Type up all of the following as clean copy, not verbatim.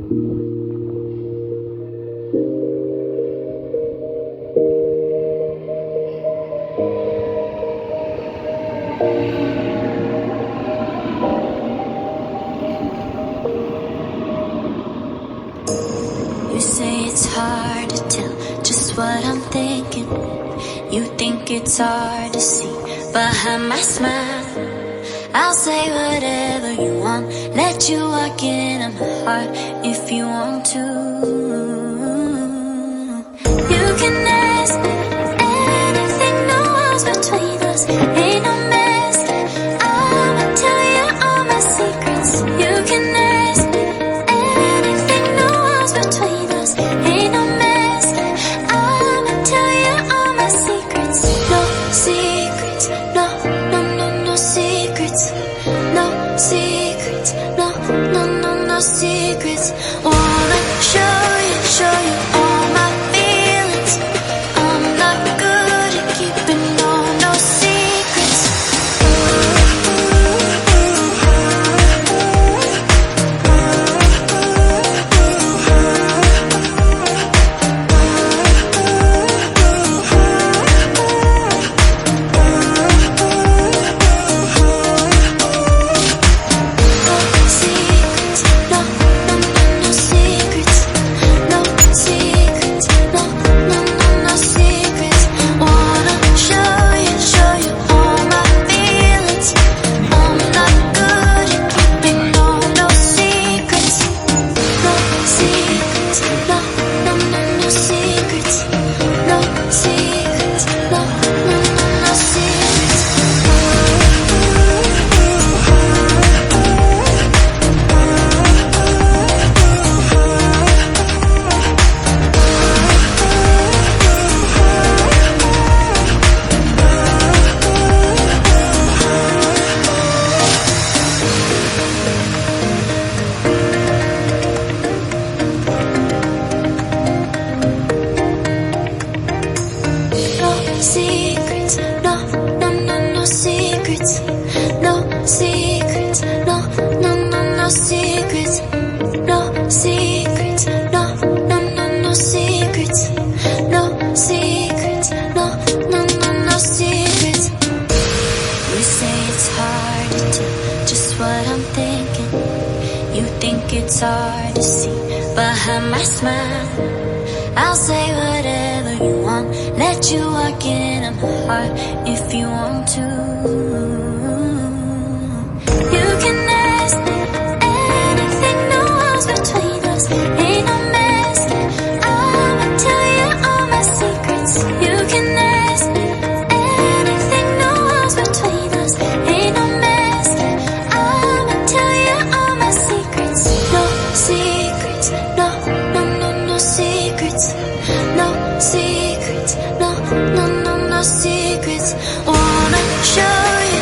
You say it's hard to tell just what I'm thinking. You think it's hard to see behind my smile. I'll say whatever you want, let you walk into my heart if you want to. You can ask me anything, no walls between us, ain't no mask. I'ma tell you all my secrets. You can ask me anything, no walls between us, ain't no mask. I'ma tell you all my secrets. No secrets, no, no, no, no secrets. No secrets, no, no, no, no secrets. Wanna show you all my feelings. I'm not good at keeping no secrets. Secrets, no, no, no, no secrets. No secrets, no, no, no, no secrets. No secrets, no, no, no, no secrets. No secrets, no, no, no, no secrets. You say it's hard to tell just what I'm thinking. You think it's hard to see behind my smile. I'll say whatever you want, let you walk into my heart if you want to. You can ask me anything, no walls between us, ain't no mask. I'ma tell you all my secrets. You can ask me anything, no walls between us, ain't no mask. I'ma tell you all my secrets. No secrets, no, no, no, no secrets. No secrets, no, no, no, no secrets. Wanna show you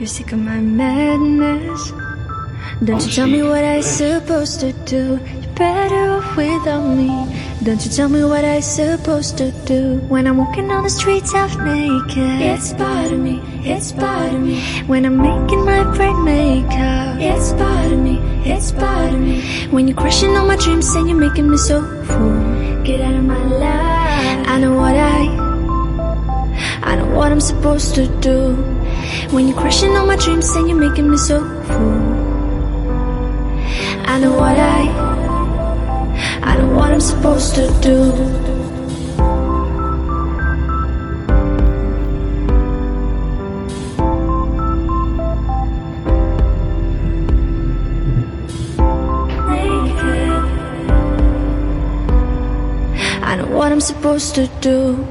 sick of my madness? Don't you tell me what I supposed to do. You're better off without me. Don't you tell me what I supposed to do. When I'm walking on the streets half naked, it's part of me, it's part of me. When I'm making my brain make up, it's part of me, it's part of me. When you're crushing all my dreams and you're making me so full, get out of my life. I know what I'm supposed to do. When you're crushing all my dreams and you're making me so full, I know what I'm supposed to do. I know what I'm supposed to do.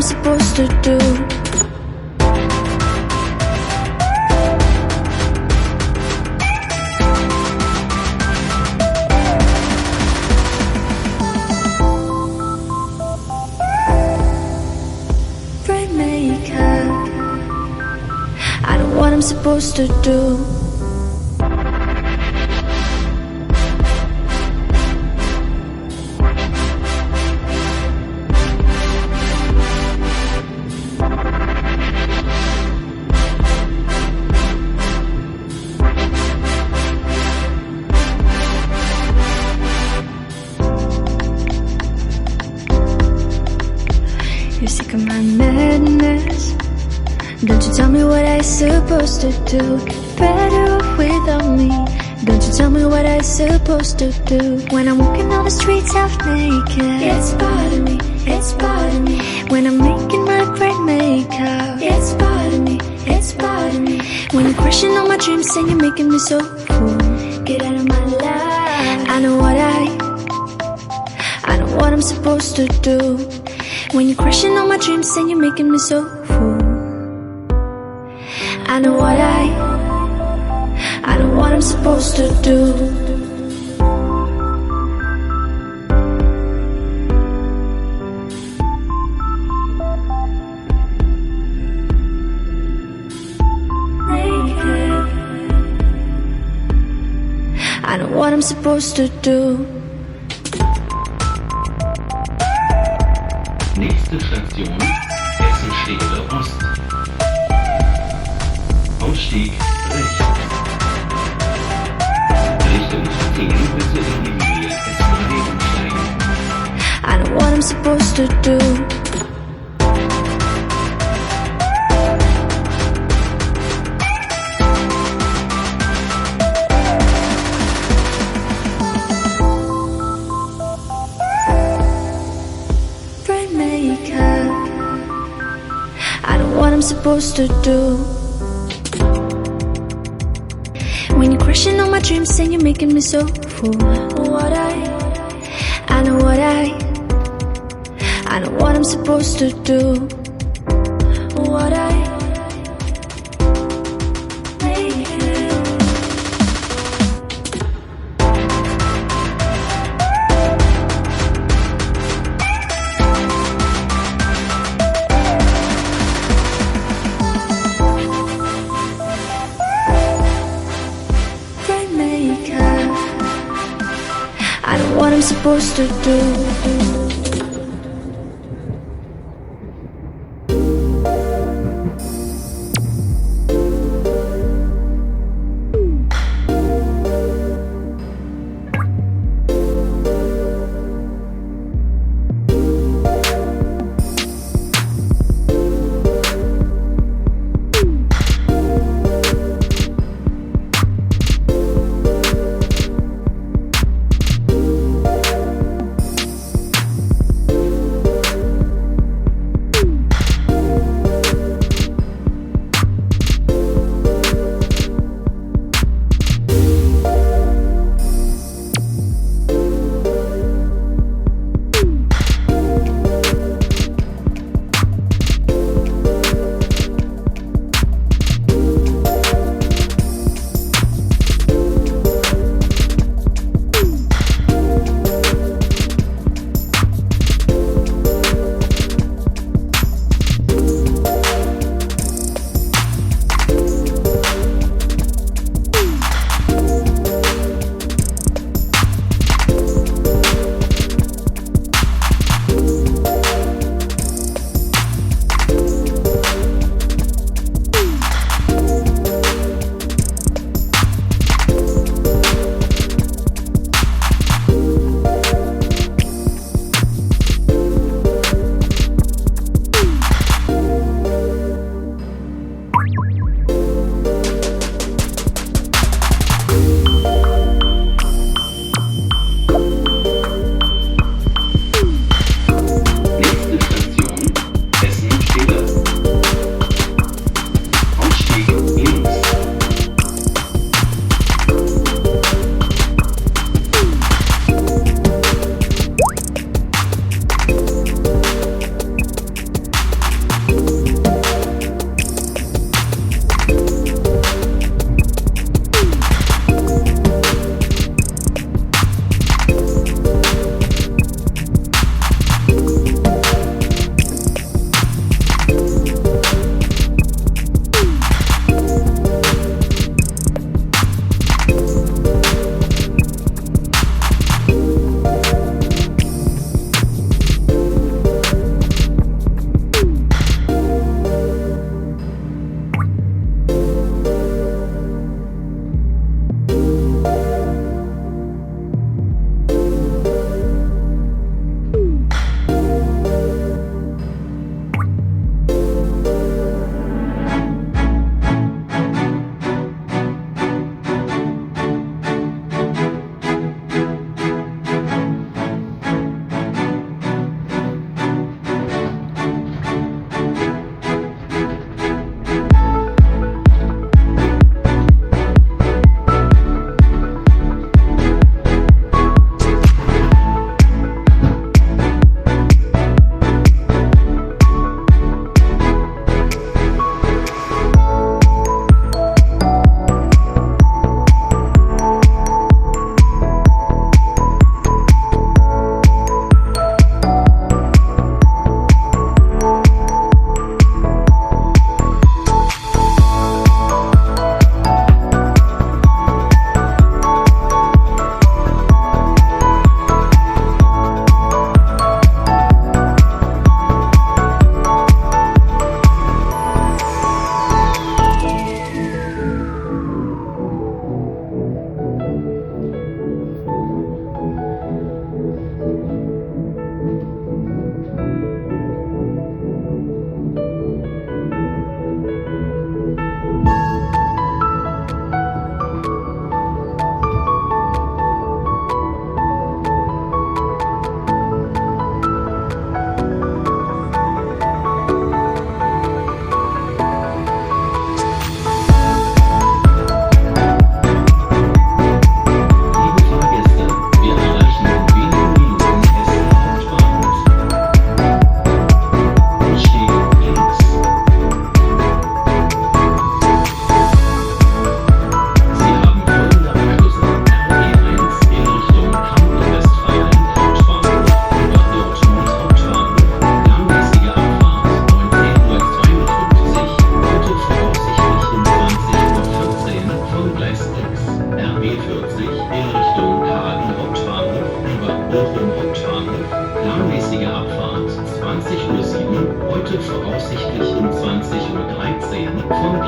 Supposed to do. Brain makeup. I know what I'm supposed to do. You're sick of my madness. Don't you tell me what I supposed to do. You're better off without me. Don't you tell me what I supposed to do. When I'm walking on the streets half naked, it's part of me, it's part of me. When I'm making my brain make up, it's part of me, it's part of me. When you're crushing all my dreams and you're making me so full, get out of my life. I know what I'm supposed to do. When you're crushing all my dreams and you're making me so full, I know what I'm supposed to do. I know what I'm supposed to do. Nächste Station, Essen Stele Ost. Ausstieg rechts. Richtung Stehen bitte in die Linie S1 umsteigen. I know what I'm supposed to do. I know what I'm supposed to do. When you're crushing all my dreams and you're making me so full, I know what I'm supposed to do. I know what I'm supposed to do.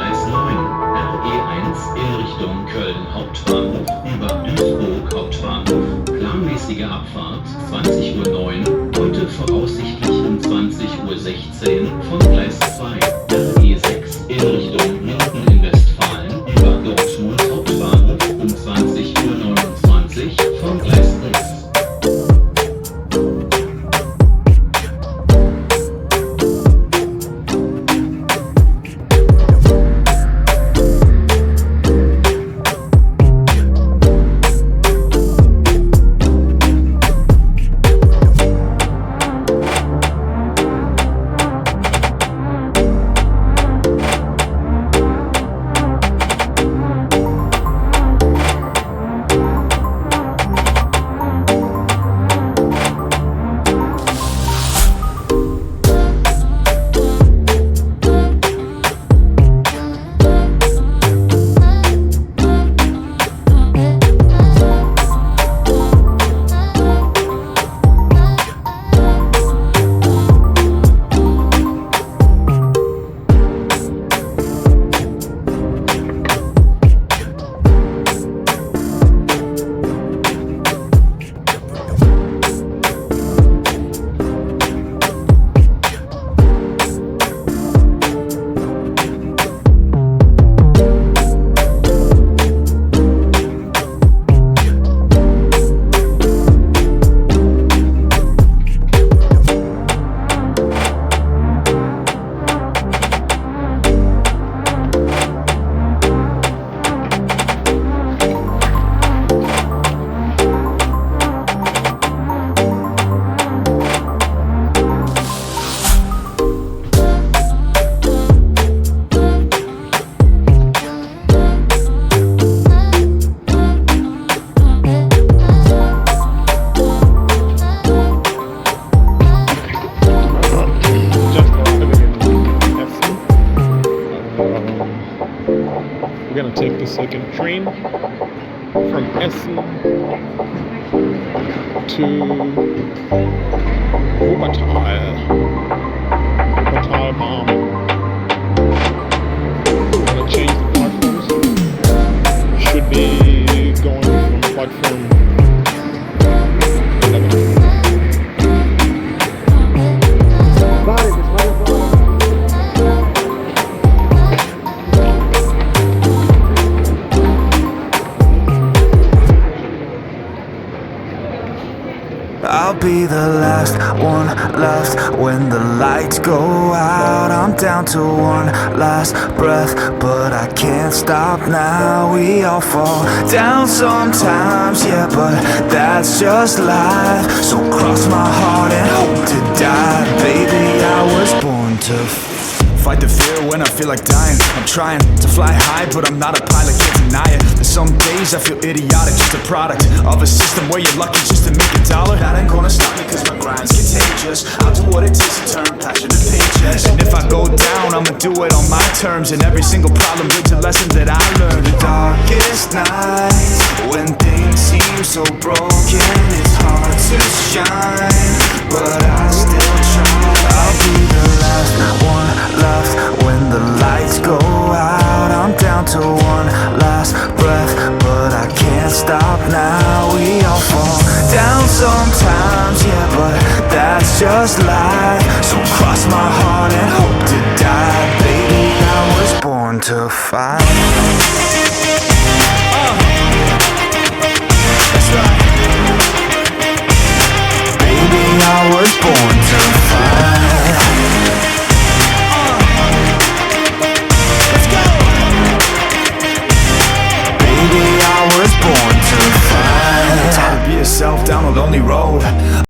Gleis 9, RE1 in Richtung Köln Hauptbahnhof über Duisburg Hauptbahnhof. Planmäßige Abfahrt 20:09 Uhr, heute voraussichtlich um 20:16 Uhr von Gleis 2, RE6 in Richtung Norden in Westfalen über Dortmund Hauptbahnhof um 20:29 Uhr von Gleis 6. We're gonna take the second train from Essen to Bochum Bahn. We're gonna change the platforms. Should be going from platform 11. I'll be the last one left when the lights go out. I'm down to one last breath, but I can't stop now. We all fall down sometimes, yeah, but that's just life. So cross my heart and hope to die. Baby, I was born to fight the fear when I feel like dying. I'm trying to fly high, but I'm not a pilot, can't deny it. There's some days I feel idiotic, just a product of a system where you're lucky just to make a dollar. That ain't gonna stop me cause my grind's contagious. I'll do what it takes to turn passion to pages. And if I go down, I'ma do it on my terms. And every single problem brings a lesson that I learned. The darkest nights, when things seem so broken, it's hard to shine, but I still try. I'll be the last one left when the lights go out. I'm down to one last breath, but I can't stop now. We all fall down sometimes, yeah, but that's just life. So cross my heart and hope to die. Baby, I was born to fight.